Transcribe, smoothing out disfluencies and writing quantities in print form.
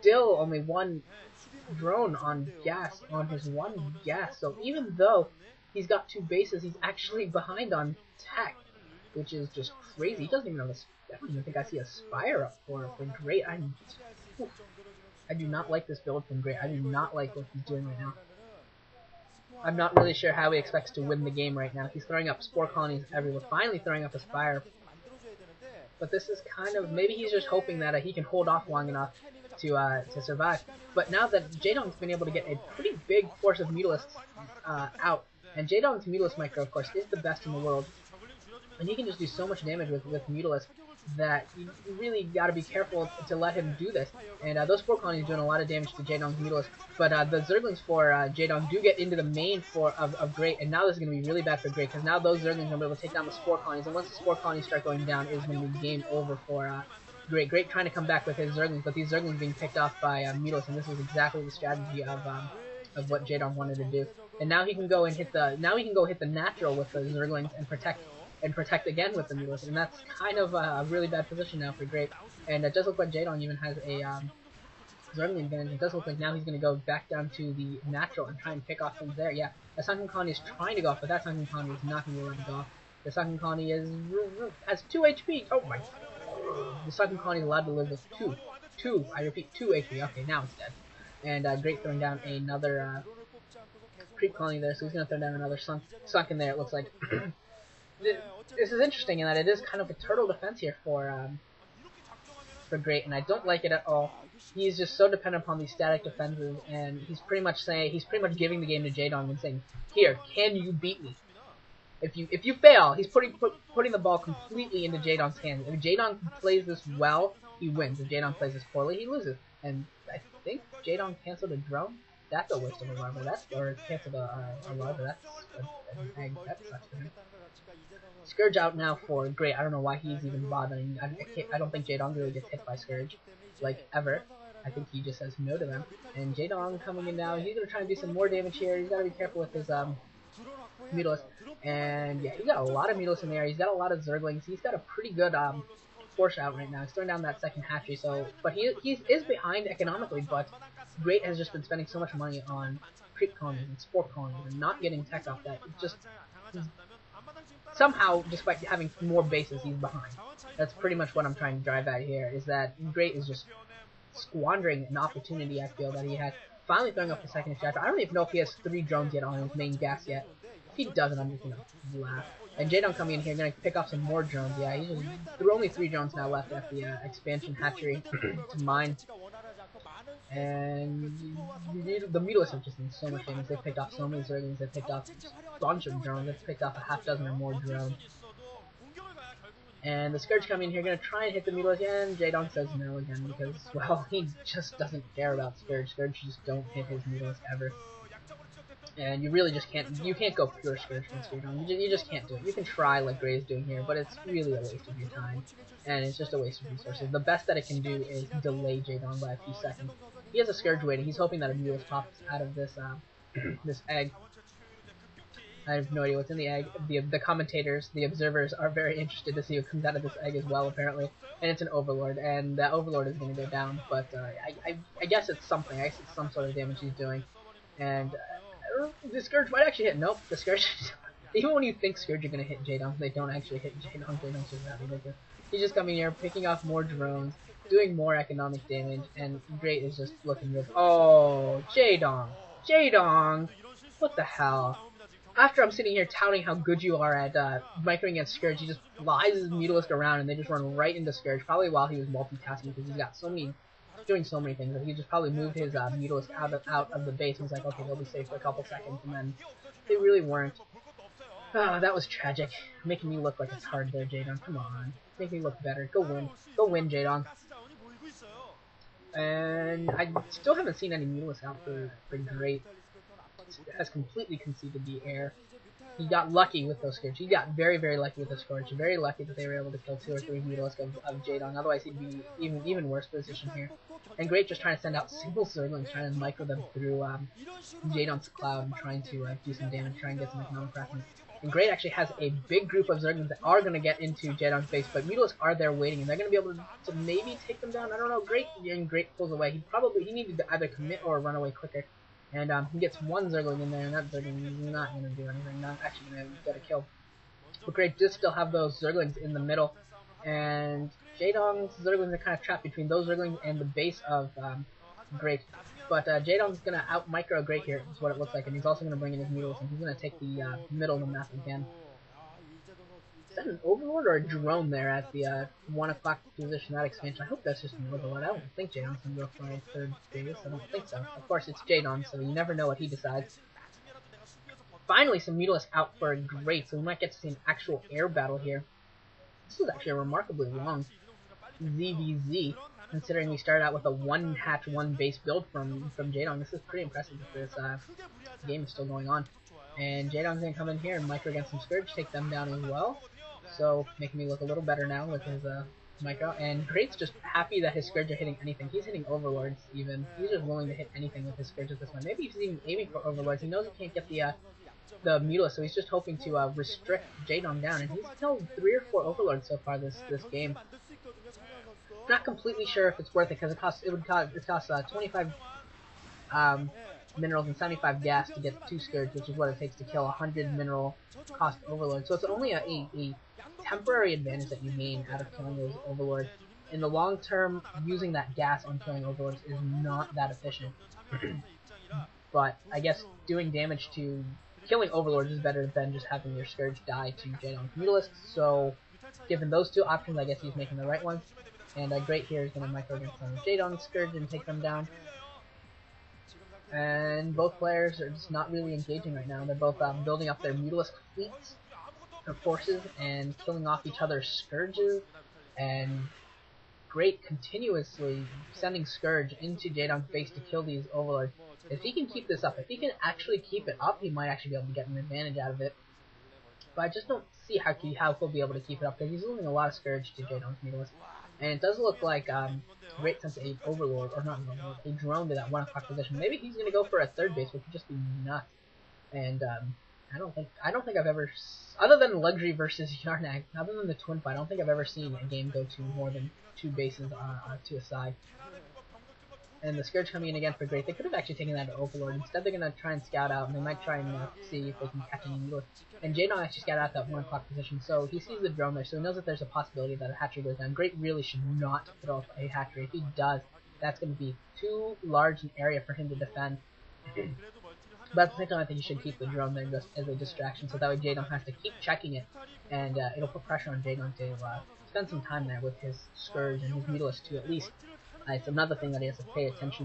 still only one drone on gas, on his one gas. So even though he's got 2 bases, he's actually behind on tech, which is just crazy. He doesn't even have I don't even think I see a Spire up for Great. I do not like this build from Great. I do not like what he's doing right now. I'm not really sure how he expects to win the game right now. He's throwing up Spore Colonies everywhere, finally throwing up a Spire. But this is kind of, maybe he's just hoping that he can hold off long enough to survive. But now that Jaedong's been able to get a pretty big force of Mutalisks out, and Jaedong's Mutalist Micro, of course, is the best in the world, and he can just do so much damage with Mutalisk that you really got to be careful to let him do this. And those 4 colonies are doing a lot of damage to Jaedong's Mutalisk, but the Zerglings for Jaedong do get into the main of Great, and now this is going to be really bad for Great, because now those Zerglings are going to be able to take down the Spore colonies, and once the Spore colonies start going down, is going to be game over for Great. Great trying to come back with his Zerglings, but these Zerglings being picked off by Mutalisk, and this is exactly the strategy of what Jaedong wanted to do. And now he can go and hit the natural with the Zerglings and protect again with the Mutalisk, and that's kind of a really bad position now for Great. And it does look like Jaedong even has a Zergling advantage. It does look like now he's going to go back down to the natural and try and pick off things there. Yeah, the Sunken Colony is trying to go off, but that Sunken Colony is not going to be able to go off. The Sunken Colony has 2 HP. Oh my! The Sunken Colony is allowed to live with 2. I repeat, 2 HP. Okay, now it's dead. And Great throwing down another creep colony there, so he's going to throw down another sunken there. It looks like. This is interesting in that it is kind of a turtle defense here for Great, and I don't like it at all. He's just so dependent upon these static defenses, and he's pretty much giving the game to Jaedong and saying, "Here, can you beat me? If you fail," he's putting the ball completely into Jaedong's hands. If Jaedong plays this well, he wins. If Jaedong plays this poorly, he loses. And I think Jaedong canceled a drone. That's a waste of a larva. Or canceled a larva. That's an egg. That sucks for him. Scourge out now for Great. I don't know why he's even bothering. I don't think Jaedong really gets hit by Scourge, like, ever. I think he just says no to them. And Jaedong coming in now. He's going to try and do some more damage here. He's got to be careful with his Mutalisk. And yeah, he's got a lot of Mutalisk in there. He's got a lot of Zerglings. He's got a pretty good force out right now. He's throwing down that second hatchery. So, but he is behind economically. But Great has just been spending so much money on creep colonies and spore colonies and not getting tech off that. Somehow, despite having more bases, he's behind. That's pretty much what I'm trying to drive at here, is that Great is just squandering an opportunity, I feel, that he had. Finally throwing up the second extractor. I don't even know if he has 3 drones yet on his main gas yet. If he doesn't, I'm just going to laugh. And Jaedong coming in here, going to pick off some more drones. Yeah, there are only 3 drones now left at the expansion hatchery to mine. And the Mutalisks have just done so much damage. They've picked off so many Zerglings, they've picked off a bunch of drones, they've picked off a half dozen or more drones. And the Scourge coming in here, going to try and hit the Mutalisk, and Jaedong says no again because, well, he just doesn't care about Scourge. Scourge just don't hit his Mutalisk ever. And you really just can't go pure Scourge from Jaedong. You just can't do it. You can try like Gray is doing here, but it's really a waste of your time. And it's just a waste of resources. The best that it can do is delay Jaedong by a few seconds. He has a Scourge waiting. He's hoping that a Mutalisk pops out of this this egg. I have no idea what's in the egg. The commentators, the observers, are very interested to see what comes out of this egg as well, apparently. And it's an Overlord, and that Overlord is going to go down. But I guess it's something. I guess it's some sort of damage he's doing. And the Scourge might actually hit. Nope, the Scourge. Even when you think Scourge are going to hit Jaedong, they don't actually hit Jaedong. Jaedong's just that ridiculous. He's just coming here, picking off more drones, doing more economic damage, and Great is just looking good. Oh, Jaedong! Jaedong! What the hell? After I'm sitting here touting how good you are at microing against Scourge, he just flies his Mutalisk around and they just run right into Scourge, probably while he was multitasking because he's got doing so many things that he just probably moved his Mutalisk out of the base and was like, okay, they'll be safe for a couple seconds, and then they really weren't. Oh, that was tragic. Making me look like a tard there, Jaedong. Come on. Make me look better. Go win. Go win, Jaedong. And I still haven't seen any Mutalisk out for Great. Has completely conceded the air. He got lucky with those Scourge. He got very, very lucky with the Scourge. Very lucky that they were able to kill 2 or 3 Mutalisk of Jaedong. Otherwise, he'd be even worse position here. And Great just trying to send out single Zerglings, trying to micro them through Jaedong's cloud and trying to do some damage, try and get some economic crafting And Great actually has a big group of Zerglings that are going to get into Jaedong's base, but Mutalisk are there waiting, and they're going to be able to maybe take them down. I don't know. Great pulls away. He needed to either commit or run away quicker. And he gets one Zergling in there, and that Zergling is not going to do anything. Not actually going to get a kill. But Great does still have those Zerglings in the middle, and Jaedong's Zerglings are kind of trapped between those Zerglings and the base of Great. But Jaedong's going to out-micro Great here, is what it looks like, and he's also going to bring in his Mutalisk, and he's going to take the middle of the map again. Is that an Overlord or a drone there at the 1 o'clock position, that expansion? I hope that's just an Overlord. I don't think Jaedong's going to go for a third base. I don't think so. Of course, it's Jaedong, so you never know what he decides. Finally, some Mutalisk out for a Great, so we might get to see an actual air battle here. This was actually a remarkably long ZVZ, considering we started out with a 1-hatch, 1-base build from Jaedong. This is pretty impressive if this game is still going on. And Jaedong's going to come in here and micro against some Scourge, take them down as well. So, making me look a little better now with his micro. And Great's just happy that his Scourge are hitting anything. He's hitting Overlords even. He's just willing to hit anything with his Scourge at this point. Maybe he's even aiming for Overlords. He knows he can't get the Mutalisk, so he's just hoping to restrict Jaedong down. And he's killed 3 or 4 Overlords so far this game. Not completely sure if it's worth it because it costs 25 minerals and 75 gas to get 2 Scourge, which is what it takes to kill 100 mineral cost Overlord. So it's only a temporary advantage that you gain out of killing those Overlords. In the long term, using that gas on killing Overlords is not that efficient. But I guess doing damage to killing Overlords is better than just having your Scourge die to Jaedong's Mutalisk. So given those 2 options, I guess he's making the right ones. And Great here is going to micro against some Jaedong's Scourge and take them down. And both players are just not really engaging right now. They're both building up their Mutalisk fleets, their forces, and killing off each other's Scourges. And Great continuously sending Scourge into Jaedong's base to kill these Overlords. If he can keep this up, if he can actually keep it up, he might actually be able to get an advantage out of it. But I just don't see how he'll be able to keep it up, because he's losing a lot of Scourge to Jaedong's Mutalisk. And it does look like Great sent a Overlord, or not an Overlord, a drone to that 1 o'clock position. Maybe he's going to go for a third base, which would just be nuts. And I don't think I've ever, other than Luxury versus Yarnak, other than the twin fight, I don't think I've ever seen a game go to more than 2 bases to a side. And the Scourge coming in again for Great. They could have actually taken that to Overlord. Instead, they're going to try and scout out, and they might try and see if they can catch any Mutalisk. And Jaedong actually scouted out that 1 o'clock position, so he sees the drone there, so he knows that there's a possibility that a hatchery goes down. Great really should not throw up a hatchery. If he does, that's going to be too large an area for him to defend. But at the same time, I think he should keep the drone there just as a distraction, so that way Jaedong has to keep checking it, and it'll put pressure on Jaedong to spend some time there with his Scourge and his Mutalisk too, at least. It's another thing that he has to pay attention to.